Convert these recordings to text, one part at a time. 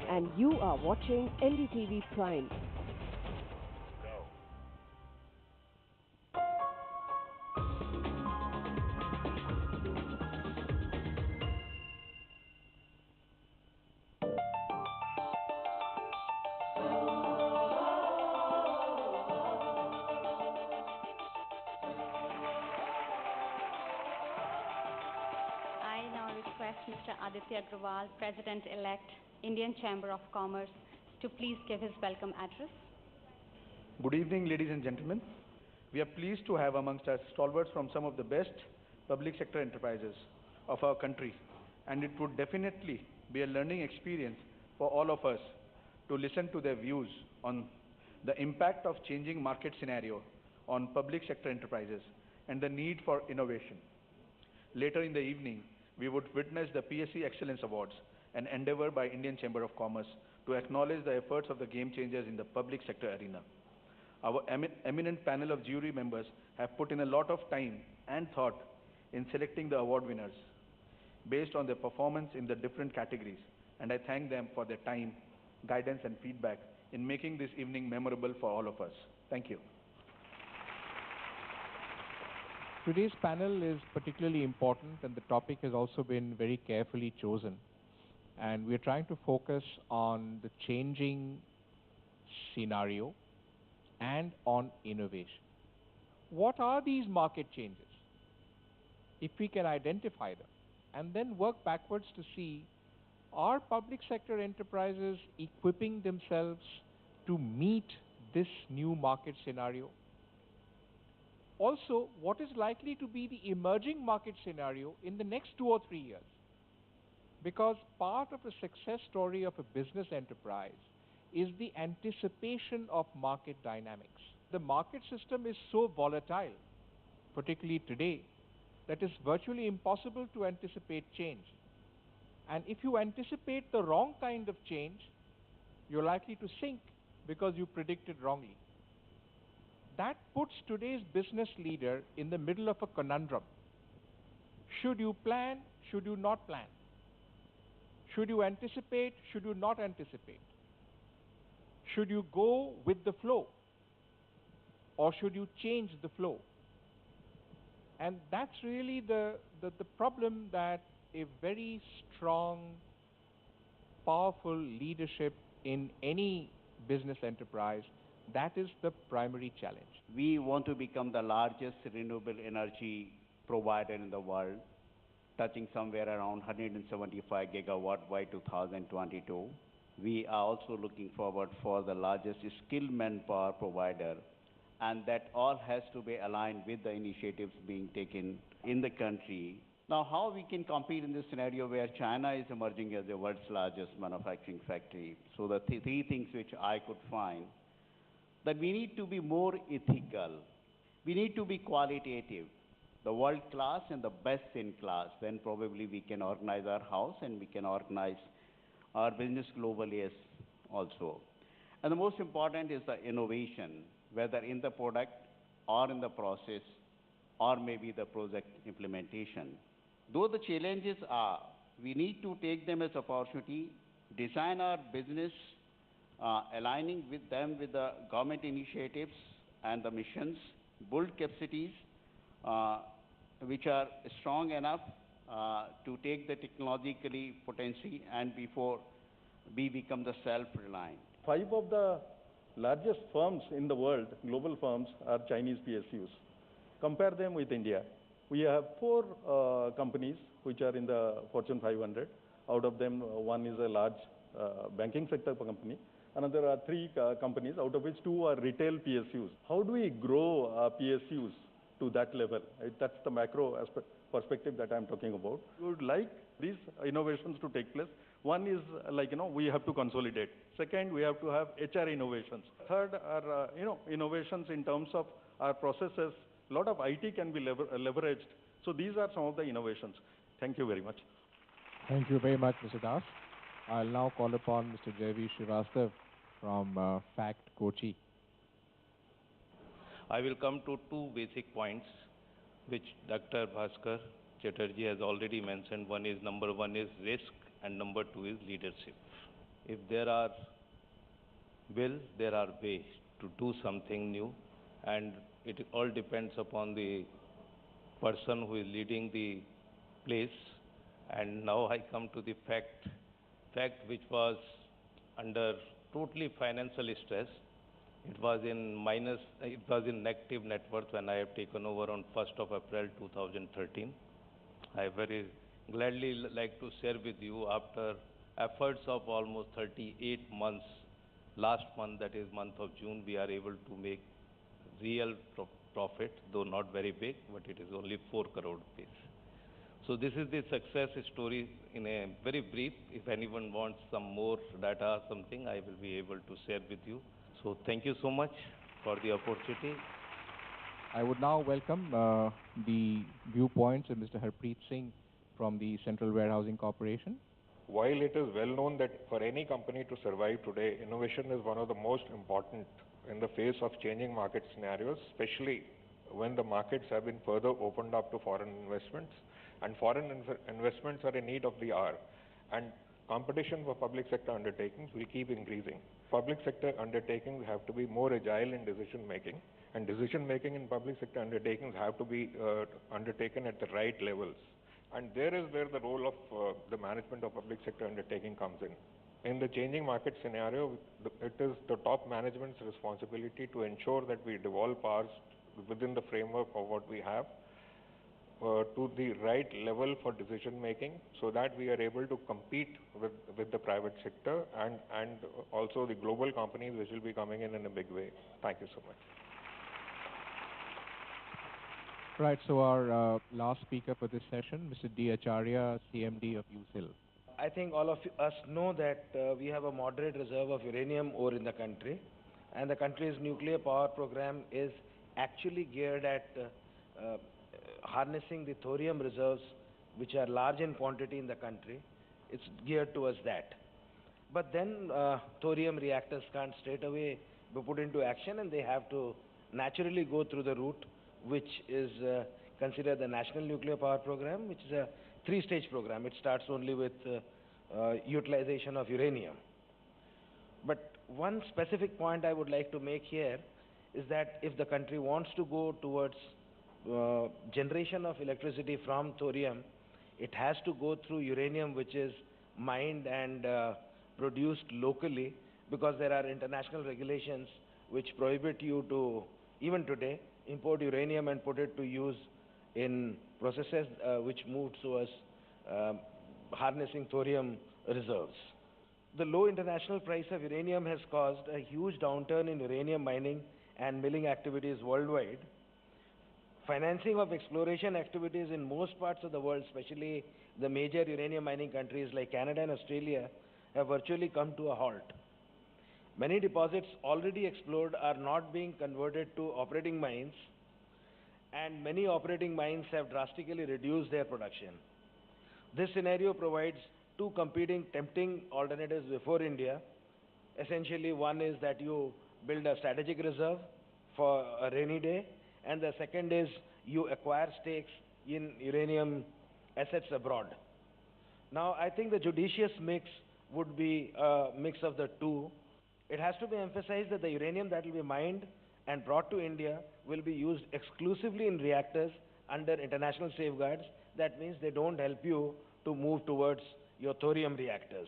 and you are watching NDTV Prime. I now request Mr. Aditya Agrawal, President-elect, Indian Chamber of Commerce, to please give his welcome address. Good evening, ladies and gentlemen. We are pleased to have amongst us stalwarts from some of the best public sector enterprises of our country, and it would definitely be a learning experience for all of us to listen to their views on the impact of changing market scenario on public sector enterprises and the need for innovation. Later in the evening, we would witness the PSE Excellence Awards, an endeavor by Indian Chamber of Commerce to acknowledge the efforts of the game changers in the public sector arena. Our eminent panel of jury members have put in a lot of time and thought in selecting the award winners based on their performance in the different categories, and I thank them for their time, guidance and feedback in making this evening memorable for all of us. Thank you. Today's panel is particularly important, and the topic has also been very carefully chosen. And we're trying to focus on the changing scenario and on innovation. What are these market changes? If we can identify them and then work backwards to see, are public sector enterprises equipping themselves to meet this new market scenario? Also, what is likely to be the emerging market scenario in the next 2 or 3 years? Because part of the success story of a business enterprise is the anticipation of market dynamics. The market system is so volatile, particularly today, that it's virtually impossible to anticipate change. And if you anticipate the wrong kind of change, you're likely to sink because you predicted wrongly. That puts today's business leader in the middle of a conundrum. Should you plan? Should you not plan? Should you anticipate? Should you not anticipate? Should you go with the flow? Or should you change the flow? And that's really the problem that a very strong, powerful leadership in any business enterprise, that is the primary challenge. We want to become the largest renewable energy provider in the world, touching somewhere around 175 gigawatt by 2022. We are also looking forward for the largest skilled manpower provider, and that all has to be aligned with the initiatives being taken in the country. Now, how we can compete in this scenario where China is emerging as the world's largest manufacturing factory? So the three things which I could find, that we need to be more ethical, we need to be qualitative, the world class and the best in class, then probably we can organize our house and we can organize our business globally as also. And the most important is the innovation, whether in the product or in the process or maybe the project implementation. Though the challenges are, we need to take them as opportunity, design our business aligning with them with the government initiatives and the missions, build capacities which are strong enough to take the technologically potency and before we become the self-reliant. 5 of the largest firms in the world, global firms, are Chinese PSUs. Compare them with India. We have 4 companies which are in the Fortune 500. Out of them, one is a large banking sector company. Another are 3 companies, out of which 2 are retail PSUs. How do we grow PSUs to that level? That's the macro perspective that I'm talking about. We would like these innovations to take place. One is we have to consolidate. Second, we have to have HR innovations. Third are innovations in terms of our processes. A lot of IT can be leveraged. So these are some of the innovations. Thank you very much. Thank you very much, Mr. Das. I'll now call upon Mr. Jaiveer Srivastav from FACT Kochi. I will come to 2 basic points which Dr. Bhaskar Chatterjee has already mentioned. Number one is risk and number 2 is leadership. If there are will, there are ways to do something new, and it all depends upon the person who is leading the place. And now I come to the fact which was under totally financial stress. It was in negative net worth when I have taken over on 1st of April 2013. I very gladly like to share with you, after efforts of almost 38 months, last month, that is month of June, we are able to make real profit, though not very big, but it is only 4 crore rupees. So this is the success story in a very brief. If anyone wants some more data, something, I will be able to share with you. So thank you so much for the opportunity. I would now welcome the viewpoints of Mr. Harpreet Singh from the Central Warehousing Corporation. While it is well known that for any company to survive today, innovation is one of the most important in the face of changing market scenarios, especially when the markets have been further opened up to foreign investments, and foreign investments are in need of the hour, and competition for public sector undertakings will keep increasing. Public sector undertakings have to be more agile in decision making, and decision making in public sector undertakings have to be undertaken at the right levels. And there is where the role of the management of public sector undertaking comes in. In the changing market scenario, it is the top management's responsibility to ensure that we devolve powers within the framework of what we have to the right level for decision making, so that we are able to compete with the private sector and also the global companies which will be coming in a big way. Thank you so much. Right, so our last speaker for this session, Mr. D. Acharya, CMD of USIL. I think all of us know that we have a moderate reserve of uranium ore in the country, and the country's nuclear power program is actually geared at harnessing the thorium reserves, which are large in quantity in the country. It's geared towards that. But then thorium reactors can't straight away be put into action, and they have to naturally go through the route which is considered the National Nuclear Power Program, which is a 3-stage program. It starts only with utilization of uranium. But one specific point I would like to make here is that if the country wants to go towards generation of electricity from thorium, it has to go through uranium which is mined and produced locally, because there are international regulations which prohibit you to, even today, import uranium and put it to use in processes which move towards harnessing thorium reserves. The low international price of uranium has caused a huge downturn in uranium mining and milling activities worldwide. Financing of exploration activities in most parts of the world, especially the major uranium mining countries like Canada and Australia, have virtually come to a halt. Many deposits already explored are not being converted to operating mines, and many operating mines have drastically reduced their production. This scenario provides two competing tempting alternatives before India. Essentially, one is that you build a strategic reserve for a rainy day, and the second is you acquire stakes in uranium assets abroad. Now, I think the judicious mix would be a mix of the two. It has to be emphasized that the uranium that will be mined and brought to India will be used exclusively in reactors under international safeguards. That means they don't help you to move towards your thorium reactors.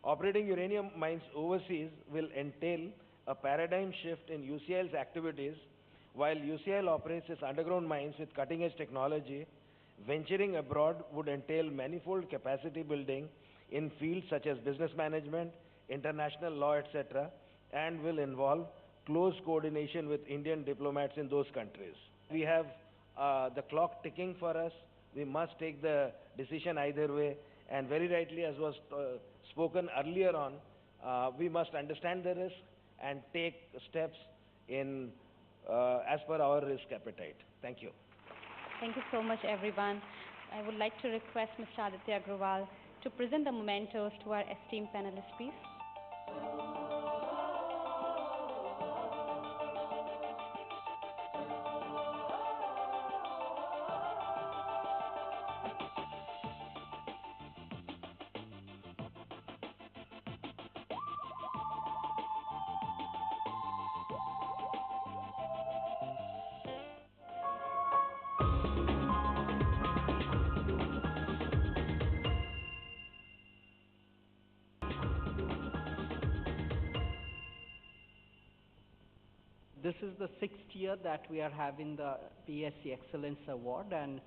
Operating uranium mines overseas will entail a paradigm shift in UCL's activities. While UCL operates its underground mines with cutting-edge technology, venturing abroad would entail manifold capacity building in fields such as business management, international law, etc., and will involve close coordination with Indian diplomats in those countries. We have the clock ticking for us. We must take the decision either way, and very rightly, as was spoken earlier on, we must understand the risk and take steps in as per our risk appetite. Thank you. Thank you so much, everyone. I would like to request Mr. Aditya Agrawal to present the mementos to our esteemed panelists, please. This is the 6th year that we are having the PSE Excellence Award, and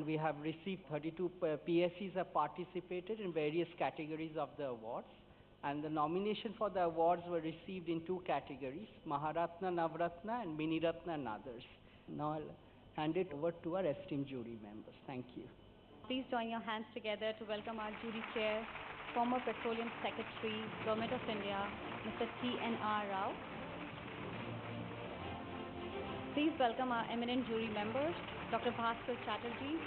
we have received 32 PSEs have participated in various categories of the awards. And the nomination for the awards were received in 2 categories, Maharatna, Navratna, and Mini Ratna and others. Now I'll hand it over to our esteemed jury members. Thank you. Please join your hands together to welcome our jury chair, former Petroleum Secretary, Government of India, Mr. T.N.R. Rao. Please welcome our eminent jury members, Dr. Bhaskar Chatterjee,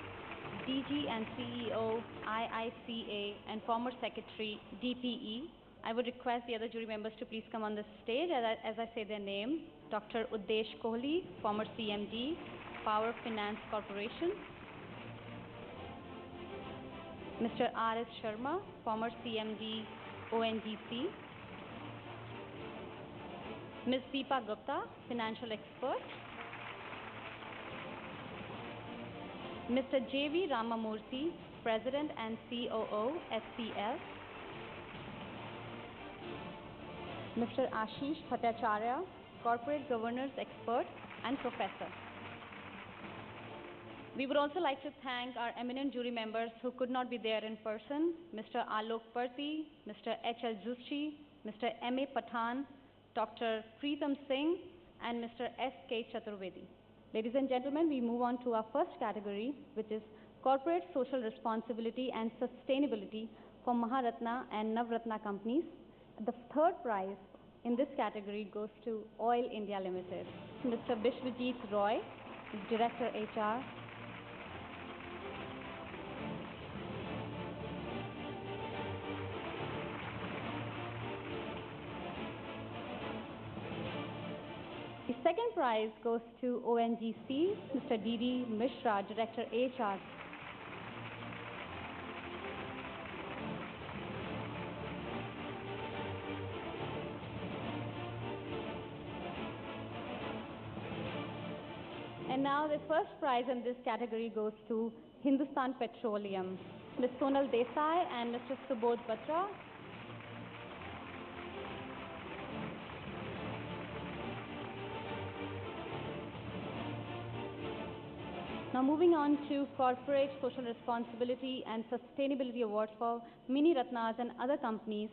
DG and CEO, IICA, and former Secretary, DPE. I would request the other jury members to please come on the stage as I say their name. Dr. Uddesh Kohli, former CMD, Power Finance Corporation. Mr. R.S. Sharma, former CMD, ONGC. Ms. Deepa Gupta, financial expert. Mr. J.V. Ramamurthy, President and COO, SCL. Mr. Ashish Bhattacharya, Corporate Governance Expert and Professor. We would also like to thank our eminent jury members who could not be there in person, Mr. Alok Parthi, Mr. H.L. Zushi, Mr. M.A. Pathan, Dr. Preetam Singh, and Mr. S.K. Chaturvedi. Ladies and gentlemen, we move on to our first category, which is Corporate Social Responsibility and Sustainability for Maharatna and Navratna companies. The third prize in this category goes to Oil India Limited. Mr. Bishwajit Roy, Director HR. The second prize goes to ONGC, Mr. D.D. Mishra, Director HR. And now the first prize in this category goes to Hindustan Petroleum, Ms. Sonal Desai and Mr. Subodh Batra. Now moving on to Corporate Social Responsibility and Sustainability Awards for Mini Ratnas and other companies.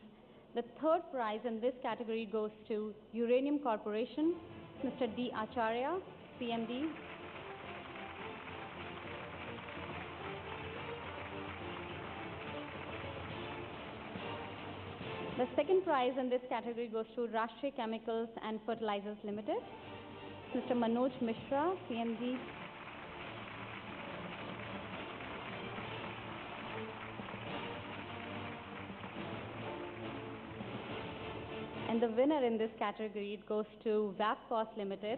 The third prize in this category goes to Uranium Corporation, Mr. D. Acharya, CMD. The second prize in this category goes to Rashtriya Chemicals and Fertilizers Limited, Mr. Manoj Mishra, CMD. And the winner in this category, it goes to Vapcos Limited,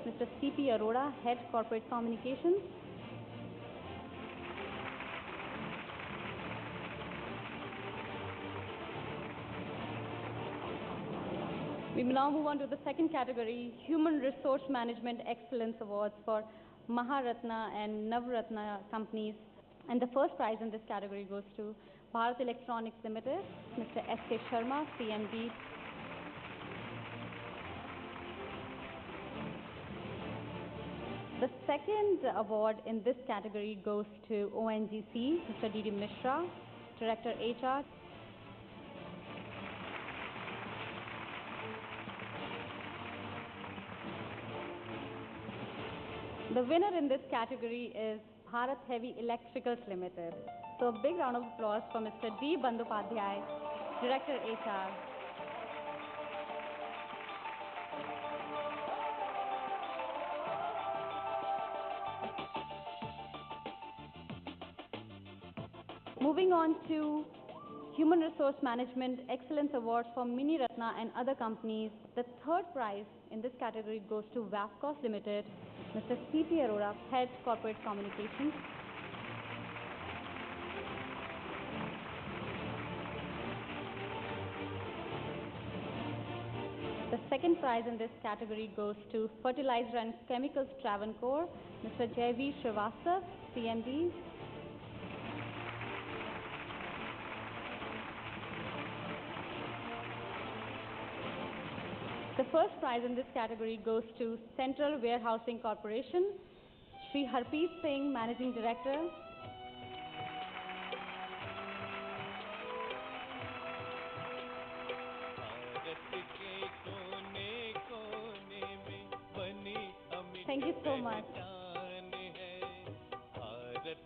Mr. C.P. Arora, Head Corporate Communications. We will now move on to the second category, Human Resource Management Excellence Awards for Maharatna and Navratna companies. And the first prize in this category goes to Bharat Electronics Limited, Mr. S.K. Sharma, CMD. The second award in this category goes to ONGC, Mr. D.D. Mishra, Director HR. The winner in this category is Bharat Heavy Electricals Limited. So a big round of applause for Mr. D. Bandopadhyay, Director HR. Moving on to Human Resource Management Excellence Awards for Mini Ratna and other companies. The third prize in this category goes to Vapcos Limited, Mr. C.P. Arora, Head Corporate Communications. The second prize in this category goes to Fertilizer and Chemicals Travancore, Mr. J.V. Srivastav, CMD. The first prize in this category goes to Central Warehousing Corporation, Shri Harpreet Singh, Managing Director. Thank you so much.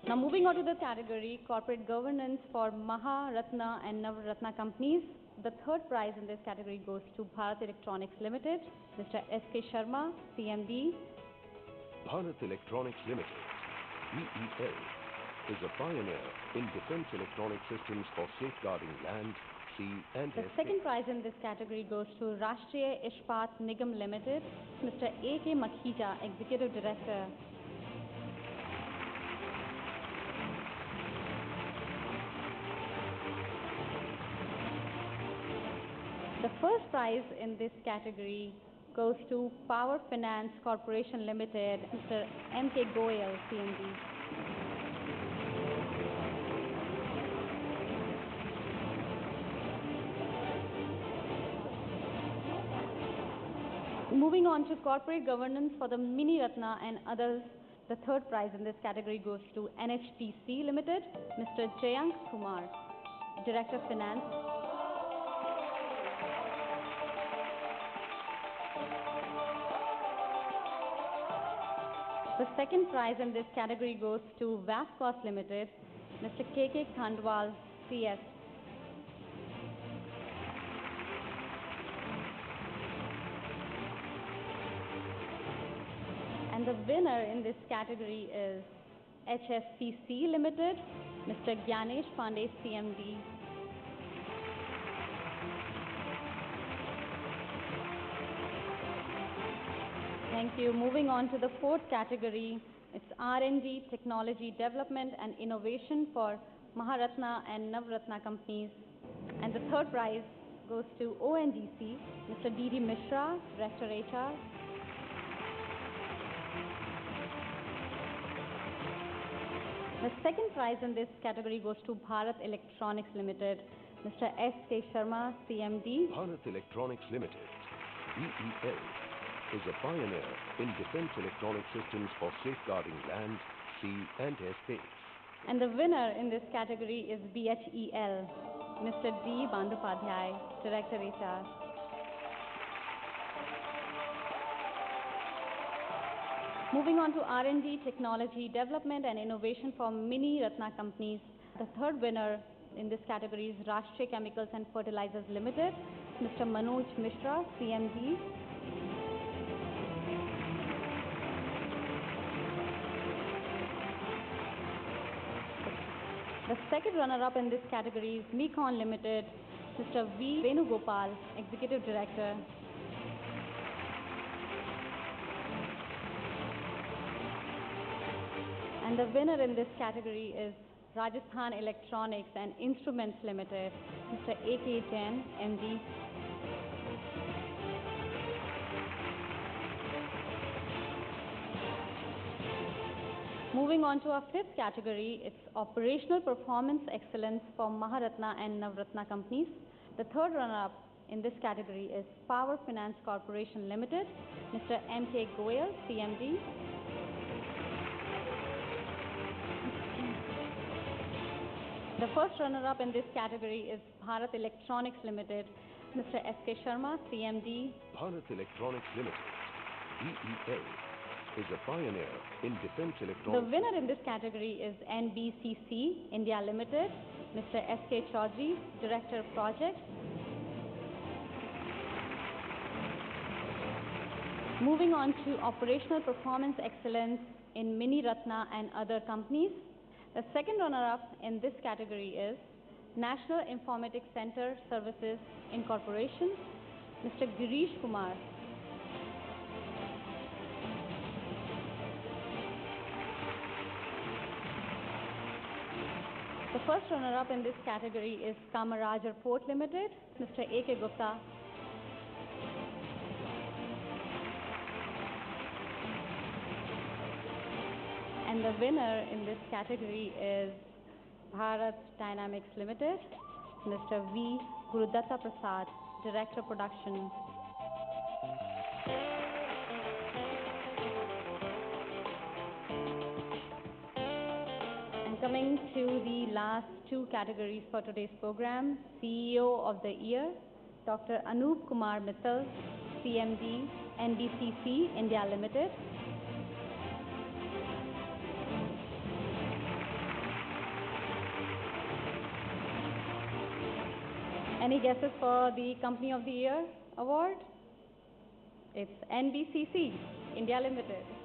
Now moving on to the category Corporate Governance for Maharatna and Navratna companies. The third prize in this category goes to Bharat Electronics Limited, Mr. S.K. Sharma, CMD. Bharat Electronics Limited, BEL, is a pioneer in defense electronic systems for safeguarding land, sea and The airspace. second prize in this category goes to Rashtriya Ishpat Nigam Limited, Mr. A.K. Makhija, Executive Director. The first prize in this category goes to Power Finance Corporation Limited, Mr. M.K. Goyal, CMD. Moving on to Corporate Governance for the Mini Ratna and others, the third prize in this category goes to NHPC Limited, Mr. Jayank Kumar, Director of Finance. The second prize in this category goes to Vascos Limited, Mr. K.K. Khandwal, CS. And the winner in this category is HSCC Limited, Mr. Gyanesh Pandey, CMD. Thank you. Moving on to the fourth category, it's R&D, Technology Development and Innovation for Maharatna and Navratna companies. And the third prize goes to ONGC, Mr. D.D. Mishra, Director HR. The second prize in this category goes to Bharat Electronics Limited, Mr. S.K. Sharma, CMD. Bharat Electronics Limited, BEL, is a pioneer in defense electronic systems for safeguarding land, sea and airspace. And the winner in this category is BHEL, Mr. D. Bandopadhyay, Director HR. Moving on to R&D, Technology Development and Innovation for Mini Ratna companies. The third winner in this category is Rashtriya Chemicals and Fertilizers Limited, Mr. Manoj Mishra, CMD. The second runner-up in this category is Mecon Limited, Mr. V. Venugopal, Executive Director. And the winner in this category is Rajasthan Electronics and Instruments Limited, Mr. A.K. Jain, MD. Moving on to our fifth category, it's Operational Performance Excellence for Maharatna and Navratna companies. The third runner-up in this category is Power Finance Corporation Limited, Mr. M.K. Goyal, CMD. The first runner-up in this category is Bharat Electronics Limited, Mr. S.K. Sharma, CMD. Bharat Electronics Limited, BEL, is a pioneer in defense electronics. The winner in this category is NBCC India Limited, Mr. S.K. Chaudhary, Director of Projects. Moving on to Operational Performance Excellence in Mini Ratna and other companies. The second runner-up in this category is National Informatics Center Services Incorporation, Mr. Girish Kumar. The first runner-up in this category is Kamarajar Port Limited, Mr. A.K. Gupta. And the winner in this category is Bharat Dynamics Limited, Mr. V. Gurudatta Prasad, Director Production. Coming to the last two categories for today's program, CEO of the Year, Dr. Anup Kumar Mittal, CMD, NBCC, India Limited. Any guesses for the Company of the Year award? It's NBCC, India Limited.